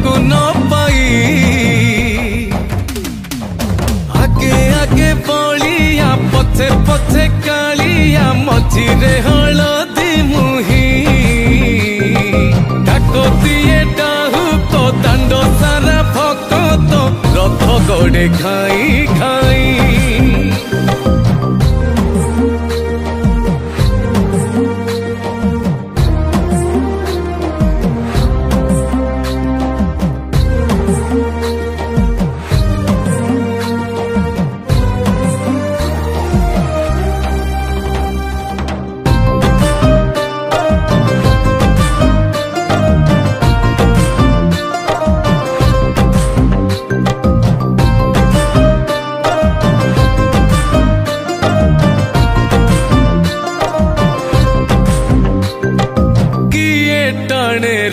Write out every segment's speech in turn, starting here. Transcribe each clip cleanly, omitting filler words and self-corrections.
को न पाई आगे आगे बलिया पथे पथे कालिया मझिरे हलदी मुही डाकतिए डाहु तो दांड सारा भकत रथ गड़े खाई खाई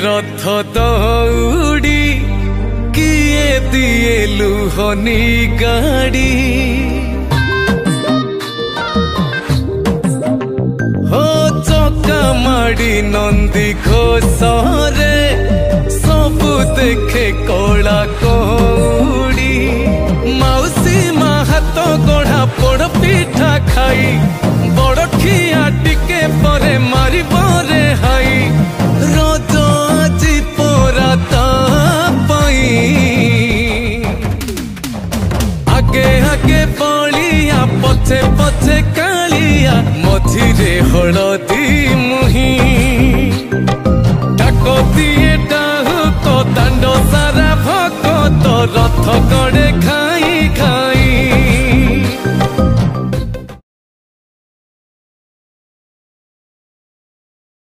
रथ दौड़ी किए दिए लुहनी गाड़ी हो चका माड़ी नंदी घोषरे सबु देखे कला कौड़ी मौसी मा हाथ गढ़ा पोड़ पिठा खाई बड़ खिया टिके परे मारिब